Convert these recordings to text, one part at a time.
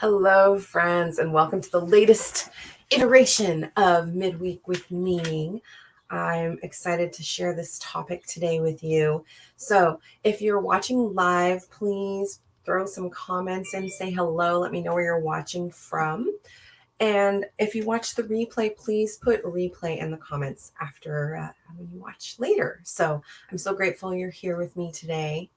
Hello, friends, and welcome to the latest iteration of Midweek with Meaning. I'm excited to share this topic today with you. So, if you're watching live, please throw some comments and say hello. Let me know where you're watching from. And if you watch the replay, please put replay in the comments after when you watch later. So, I'm so grateful you're here with me today.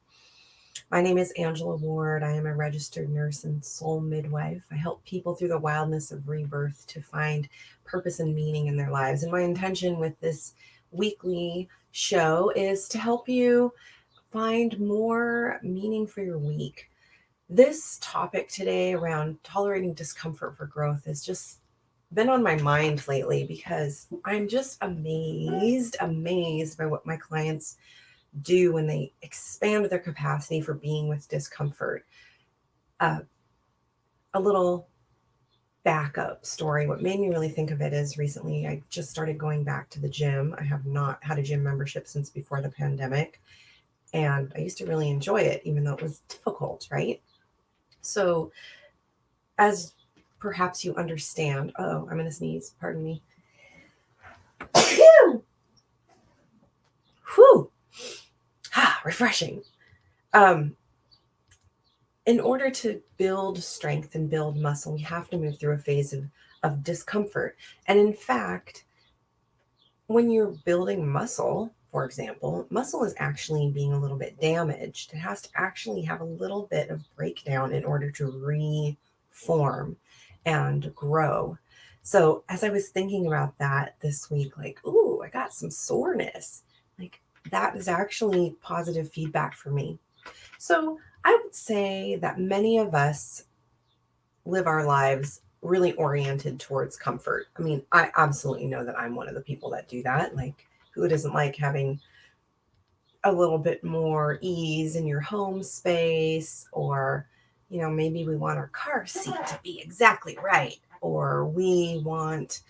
My name is Angela Ward. I am a registered nurse and soul midwife. I help people through the wildness of rebirth to find purpose and meaning in their lives. And my intention with this weekly show is to help you find more meaning for your week. This topic today around tolerating discomfort for growth has just been on my mind lately because I'm just amazed by what my clients do when they expand their capacity for being with discomfort. A little backup story. What made me really think of it is recently I just started going back to the gym. I have not had a gym membership since before the pandemic, and I used to really enjoy it, even though it was difficult, right? So, as perhaps you understand, I'm going to sneeze, pardon me. Whew. Refreshing. In order to build strength and build muscle, we have to move through a phase of discomfort. And in fact, when you're building muscle, for example, muscle is actually being a little bit damaged. It has to actually have a little bit of breakdown in order to reform and grow. So as I was thinking about that this week, like, ooh, I got some soreness. Like that is actually positive feedback for me. So I would say that many of us live our lives really oriented towards comfort. I mean, I absolutely know that I'm one of the people that do that. Like, who doesn't like having a little bit more ease in your home space? Or, maybe we want our car seat to be exactly right. Or we want,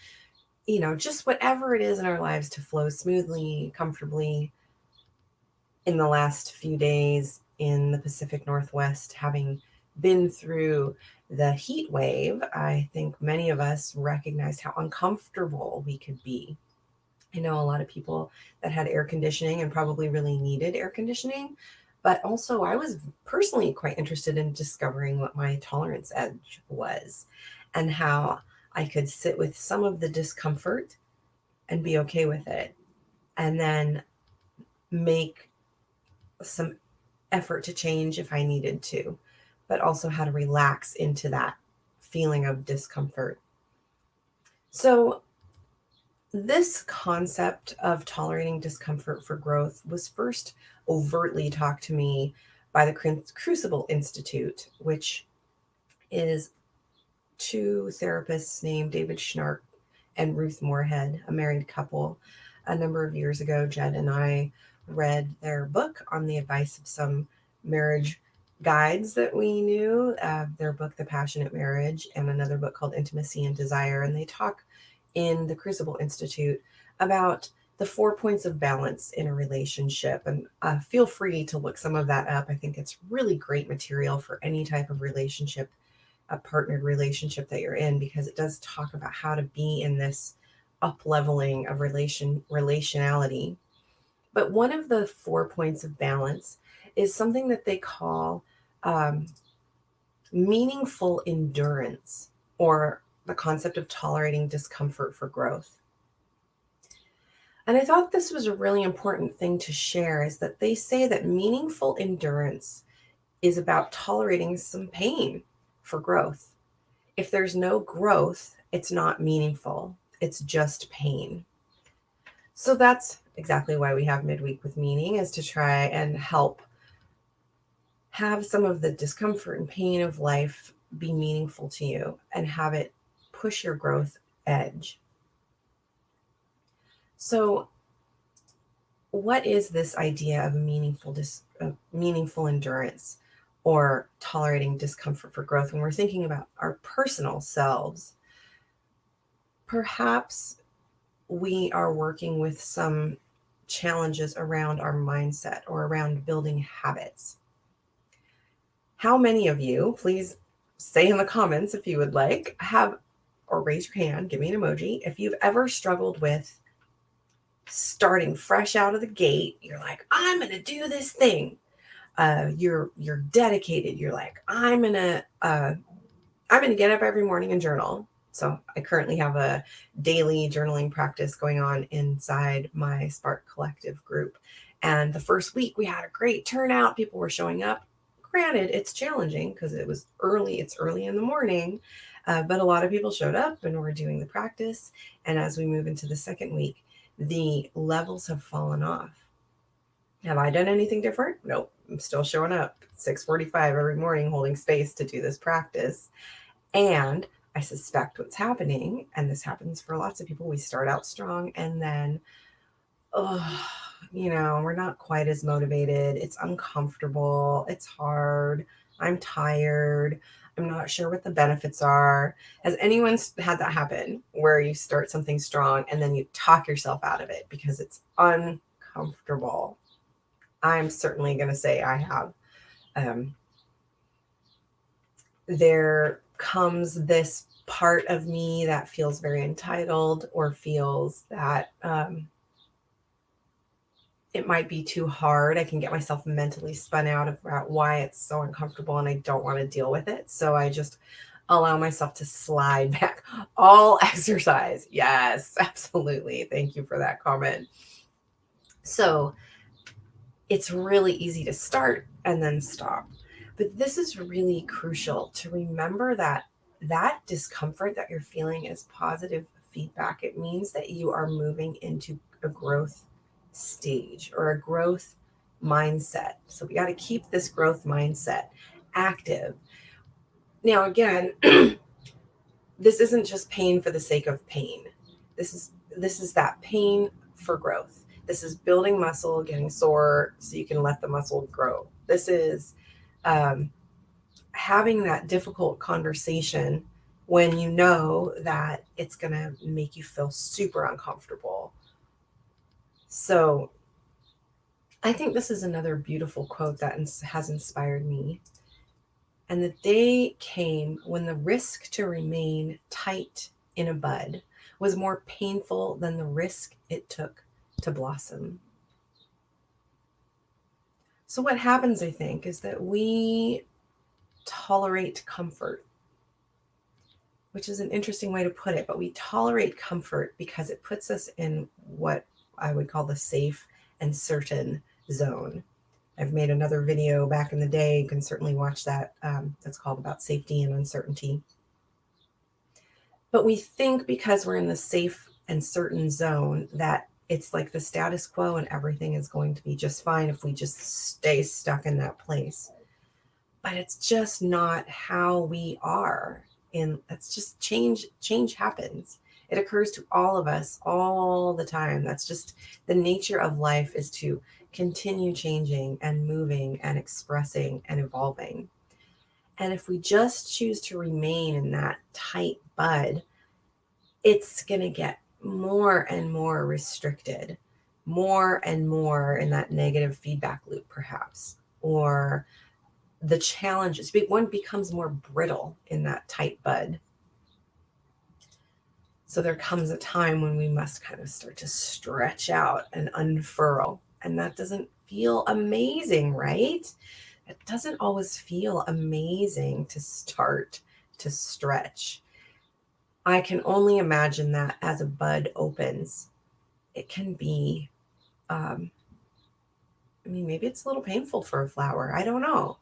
just whatever it is in our lives to flow smoothly, comfortably. In the last few days in the Pacific Northwest, having been through the heat wave, I think many of us recognized how uncomfortable we could be. I know a lot of people that had air conditioning and probably really needed air conditioning, but also I was personally quite interested in discovering what my tolerance edge was and how I could sit with some of the discomfort and be okay with it, and then make some effort to change if I needed to, but also how to relax into that feeling of discomfort. So, this concept of tolerating discomfort for growth was first overtly talked to me by the Crucible Institute, which is two therapists named David Schnark and Ruth Moorhead, a married couple. A number of years ago, Jed and I read their book on the advice of some marriage guides that we knew, their book, The Passionate Marriage, and another book called Intimacy and Desire. And they talk in the Crucible Institute about the 4 points of balance in a relationship. And feel free to look some of that up. I think it's really great material for any type of relationship, a partnered relationship that you're in, because it does talk about how to be in this up leveling of relationality. But one of the 4 points of balance is something that they call um, meaningful endurance, or the concept of tolerating discomfort for growth. And I thought this was a really important thing to share, is that they say that meaningful endurance is about tolerating some pain for growth. If there's no growth, it's not meaningful. It's just pain. So that's exactly why we have Midweek with Meaning, is to try and help have some of the discomfort and pain of life be meaningful to you and have it push your growth edge. So what is this idea of meaningful endurance, or tolerating discomfort for growth, when we're thinking about our personal selves? Perhaps we are working with some challenges around our mindset or around building habits. How many of you, please say in the comments if you would like, or raise your hand, give me an emoji. If you've ever struggled with starting fresh out of the gate, you're like, I'm going to do this thing. You're dedicated. You're like, I'm going to get up every morning and journal. So I currently have a daily journaling practice going on inside my Spark Collective group. And the first week we had a great turnout. People were showing up. Granted, it's challenging because it's early in the morning, but a lot of people showed up and we're doing the practice. And as we move into the second week, the levels have fallen off. Have I done anything different? Nope. I'm still showing up 6:45 every morning, holding space to do this practice. And I suspect what's happening, and this happens for lots of people, we start out strong and then, we're not quite as motivated. It's uncomfortable. It's hard. I'm tired. I'm not sure what the benefits are. Has anyone had that happen where you start something strong and then you talk yourself out of it because it's uncomfortable? I'm certainly going to say I have. There comes this part of me that feels very entitled or feels that it might be too hard. I can get myself mentally spun out about why it's so uncomfortable and I don't want to deal with it. So I just allow myself to slide back. All exercise. Yes, absolutely. Thank you for that comment. So it's really easy to start and then stop. But this is really crucial to remember that discomfort that you're feeling is positive feedback. It means that you are moving into a growth stage or a growth mindset. So we got to keep this growth mindset active. Now, again, this isn't just pain for the sake of pain. This is that pain for growth. This is building muscle, getting sore so you can let the muscle grow. This is having that difficult conversation when you know that it's going to make you feel super uncomfortable. So I think this is another beautiful quote that has inspired me. And the day came when the risk to remain tight in a bud was more painful than the risk it took to blossom. So what happens, I think, is that we tolerate comfort, which is an interesting way to put it, but we tolerate comfort because it puts us in what I would call the safe and certain zone. I've made another video back in the day. You can certainly watch that. That's called about safety and uncertainty. But we think because we're in the safe and certain zone that it's like the status quo and everything is going to be just fine if we just stay stuck in that place. But it's just not how we are. And it's just change happens. It occurs to all of us all the time. That's just the nature of life, is to continue changing and moving and expressing and evolving. And if we just choose to remain in that tight bud, it's going to get more and more restricted, more and more in that negative feedback loop, perhaps, or the challenges. One becomes more brittle in that tight bud. So there comes a time when we must kind of start to stretch out and unfurl. And that doesn't feel amazing, right? It doesn't always feel amazing to start to stretch. I can only imagine that as a bud opens, it can be, maybe it's a little painful for a flower. I don't know.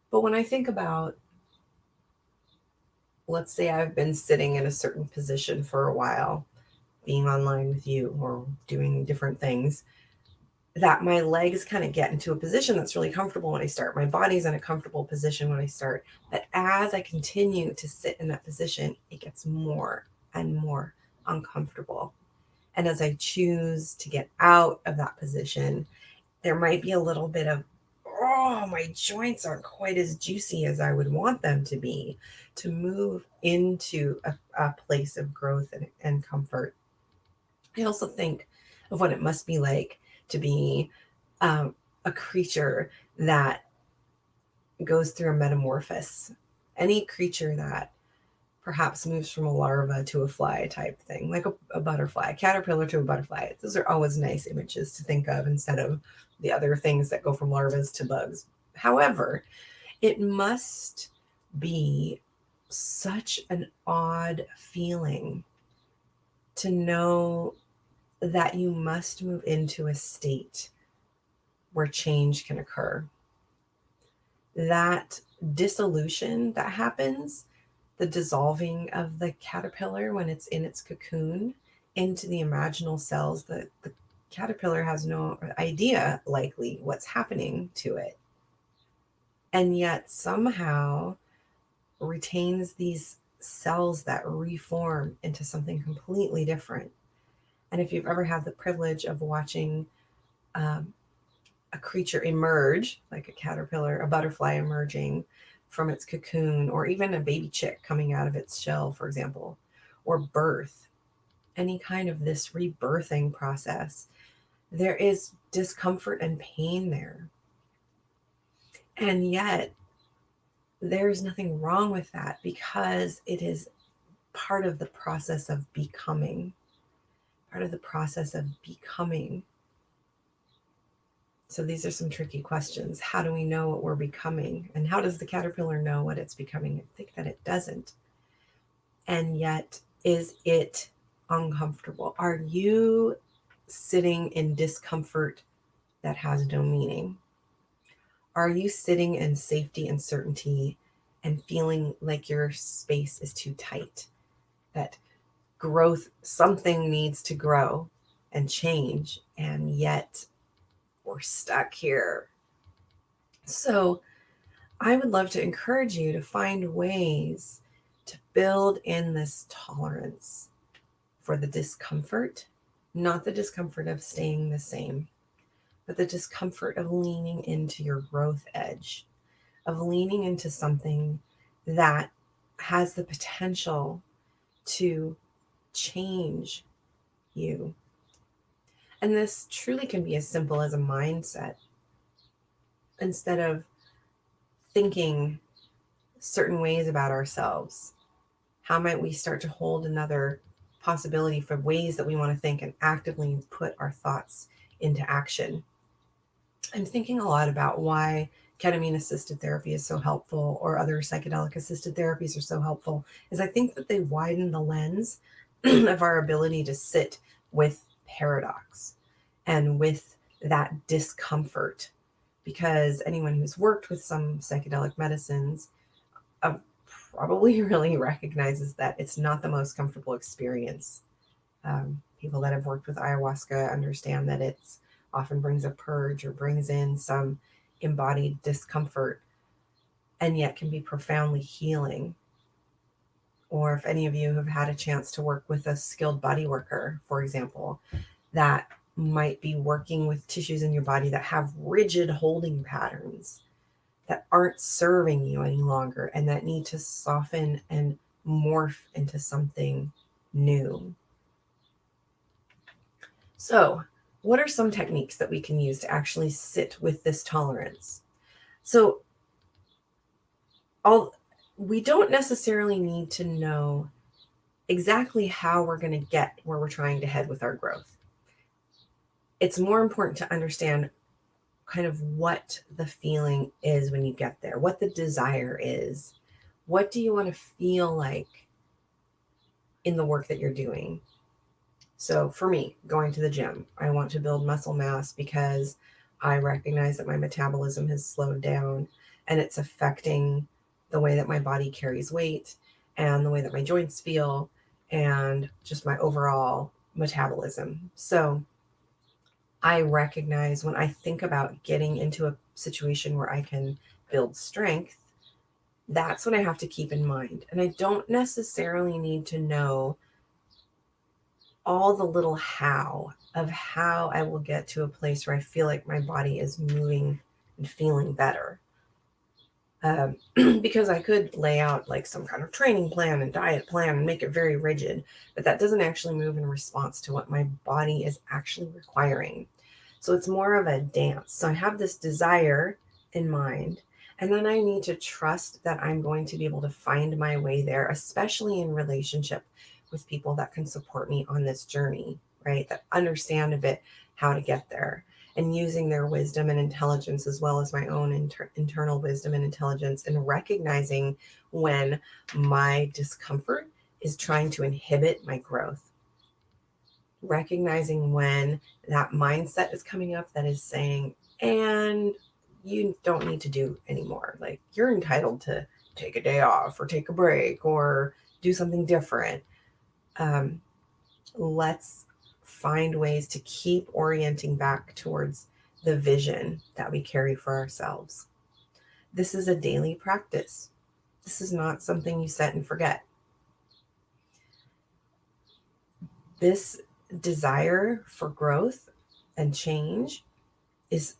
But when I think about, let's say I've been sitting in a certain position for a while, being online with you or doing different things, that my legs kind of get into a position that's really comfortable when I start. My body's in a comfortable position when I start. But as I continue to sit in that position, it gets more and more uncomfortable. And as I choose to get out of that position, there might be a little bit of, my joints aren't quite as juicy as I would want them to be, to move into a place of growth and comfort. I also think of what it must be like to be a creature that goes through a metamorphosis any creature that perhaps moves from a larva to a fly type thing, like a butterfly, a caterpillar to a butterfly. Those are always nice images to think of instead of the other things that go from larvas to bugs. However, it must be such an odd feeling to know that you must move into a state where change can occur. That dissolution that happens, the dissolving of the caterpillar when it's in its cocoon into the imaginal cells, that the caterpillar has no idea likely what's happening to it, and yet somehow retains these cells that reform into something completely different. And if you've ever had the privilege of watching um, a creature emerge, like a caterpillar, a butterfly emerging from its cocoon, or even a baby chick coming out of its shell, for example, or birth, any kind of this rebirthing process, there is discomfort and pain there. And yet, there's nothing wrong with that because it is part of the process of becoming. Part of the process of becoming. So these are some tricky questions. How do we know what we're becoming? And how does the caterpillar know what it's becoming? I think that it doesn't. And yet, is it uncomfortable? Are you sitting in discomfort that has no meaning? Are you sitting in safety and certainty and feeling like your space is too tight? That growth, something needs to grow and change, and yet we're stuck here. So I would love to encourage you to find ways to build in this tolerance for the discomfort, not the discomfort of staying the same, but the discomfort of leaning into your growth edge, of leaning into something that has the potential to change you. And this truly can be as simple as a mindset. Instead of thinking certain ways about ourselves, how might we start to hold another possibility for ways that we want to think and actively put our thoughts into action? I'm thinking a lot about why ketamine assisted therapy is so helpful, or other psychedelic assisted therapies are so helpful, is I think that they widen the lens of our ability to sit with paradox and with that discomfort. Because anyone who's worked with some psychedelic medicines probably really recognizes that it's not the most comfortable experience. People that have worked with ayahuasca understand that it's often brings a purge or brings in some embodied discomfort, and yet can be profoundly healing. Or if any of you have had a chance to work with a skilled body worker, for example, that might be working with tissues in your body that have rigid holding patterns that aren't serving you any longer and that need to soften and morph into something new. So, what are some techniques that we can use to actually sit with this tolerance? So, we don't necessarily need to know exactly how we're going to get where we're trying to head with our growth. It's more important to understand kind of what the feeling is when you get there, what the desire is. What do you want to feel like in the work that you're doing? So for me, going to the gym, I want to build muscle mass because I recognize that my metabolism has slowed down and it's affecting the way that my body carries weight and the way that my joints feel and just my overall metabolism. So I recognize when I think about getting into a situation where I can build strength, that's what I have to keep in mind. And I don't necessarily need to know all the little how of how I will get to a place where I feel like my body is moving and feeling better. Because I could lay out like some kind of training plan and diet plan and make it very rigid, but that doesn't actually move in response to what my body is actually requiring. So it's more of a dance. So I have this desire in mind. And then I need to trust that I'm going to be able to find my way there, especially in relationship with people that can support me on this journey, right? That understand a bit how to get there, and using their wisdom and intelligence as well as my own internal wisdom and intelligence, and recognizing when my discomfort is trying to inhibit my growth. Recognizing when that mindset is coming up that is saying, and you don't need to do anymore. Like, you're entitled to take a day off or take a break or do something different. Let's find ways to keep orienting back towards the vision that we carry for ourselves. This is a daily practice. This is not something you set and forget. This desire for growth and change is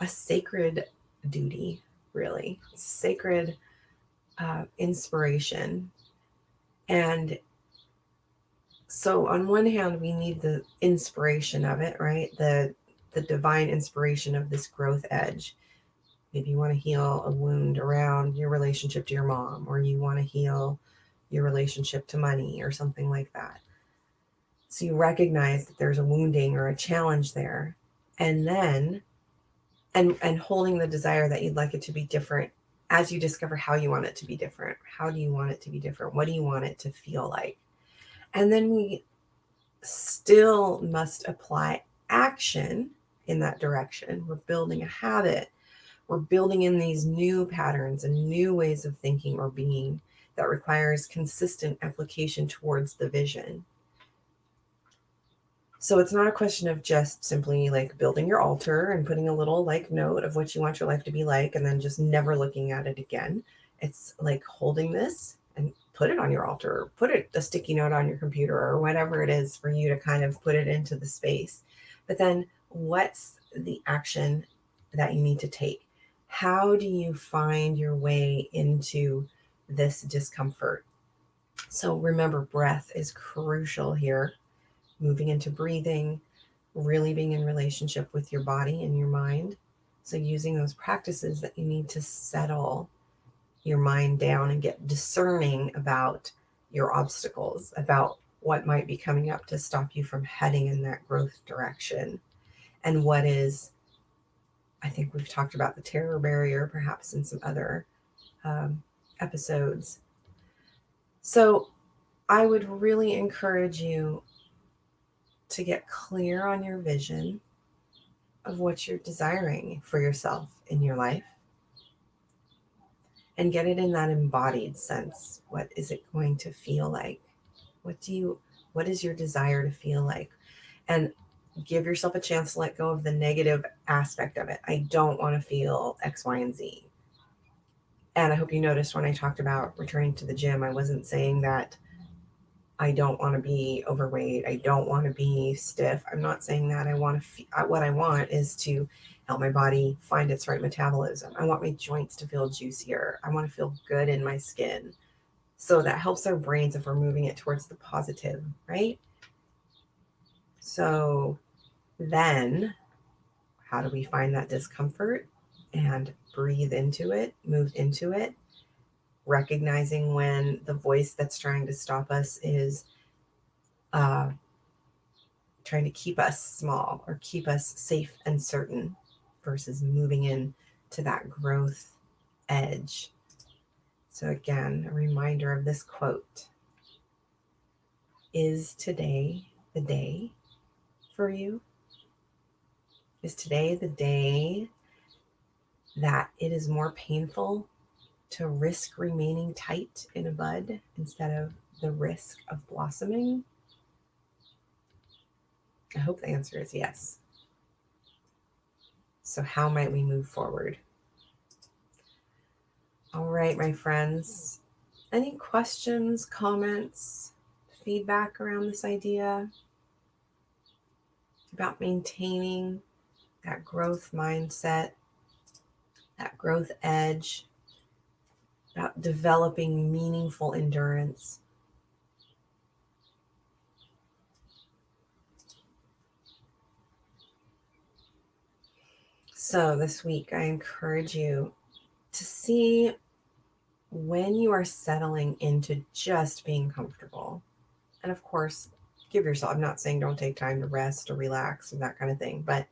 a sacred duty, really. It's sacred inspiration. And so on one hand, we need the inspiration of it, right? The divine inspiration of this growth edge. Maybe you want to heal a wound around your relationship to your mom, or you want to heal your relationship to money or something like that. So you recognize that there's a wounding or a challenge there. And then, and holding the desire that you'd like it to be different as you discover how you want it to be different. How do you want it to be different? What do you want it to feel like? And then we still must apply action in that direction. We're building a habit. We're building in these new patterns and new ways of thinking or being that requires consistent application towards the vision. So it's not a question of just simply like building your altar and putting a little like note of what you want your life to be like and then just never looking at it again. It's like holding this and put it on your altar, put a sticky note on your computer or whatever it is for you to kind of put it into the space. But then what's the action that you need to take? How do you find your way into this discomfort? So remember, breath is crucial here. Moving into breathing, really being in relationship with your body and your mind. So using those practices that you need to settle your mind down and get discerning about your obstacles, about what might be coming up to stop you from heading in that growth direction. And what is, I think we've talked about the terror barrier perhaps in some other episodes. So I would really encourage you to get clear on your vision of what you're desiring for yourself in your life and get it in that embodied sense. What is it going to feel like? What is your desire to feel like? And give yourself a chance to let go of the negative aspect of it. I don't want to feel X, Y, and Z. And I hope you noticed when I talked about returning to the gym, I wasn't saying that I don't want to be overweight. I don't want to be stiff. I'm not saying that. What I want is to help my body find its right metabolism. I want my joints to feel juicier. I want to feel good in my skin. So that helps our brains if we're moving it towards the positive, right? So then how do we find that discomfort and breathe into it, move into it, recognizing when the voice that's trying to stop us is trying to keep us small or keep us safe and certain versus moving in to that growth edge. So again, a reminder of this quote. Is today the day for you? Is today the day that it is more painful to risk remaining tight in a bud instead of the risk of blossoming? I hope the answer is yes. So how might we move forward? All right, my friends. Any questions, comments, feedback around this idea about maintaining that growth mindset, that growth edge, about developing meaningful endurance? So this week, I encourage you to see when you are settling into just being comfortable. And of course, give yourself, I'm not saying don't take time to rest or relax and that kind of thing, but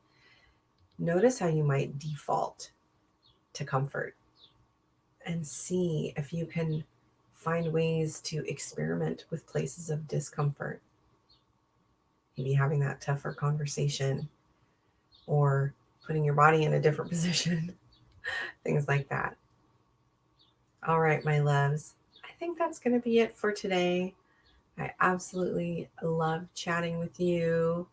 notice how you might default to comfort and see if you can find ways to experiment with places of discomfort. Maybe having that tougher conversation or putting your body in a different position, things like that. All right, my loves. I think that's going to be it for today. I absolutely love chatting with you.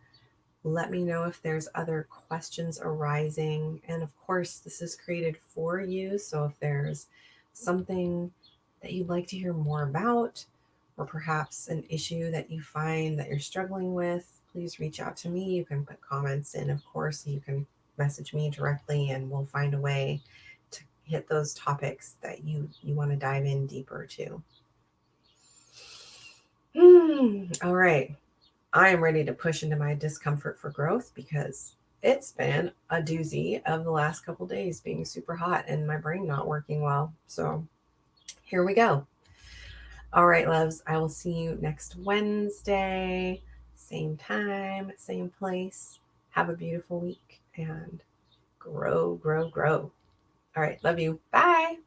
Let me know if there's other questions arising. And of course, this is created for you. So if there's something that you'd like to hear more about, or perhaps an issue that you find that you're struggling with, please reach out to me. You can put comments in, of course. You can message me directly, and we'll find a way to hit those topics that you want to dive in deeper to. All right. I am ready to push into my discomfort for growth because it's been a doozy of the last couple days being super hot and my brain not working well. So here we go. All right, loves. I will see you next Wednesday, same time, same place. Have a beautiful week and grow, grow, grow. All right. Love you. Bye.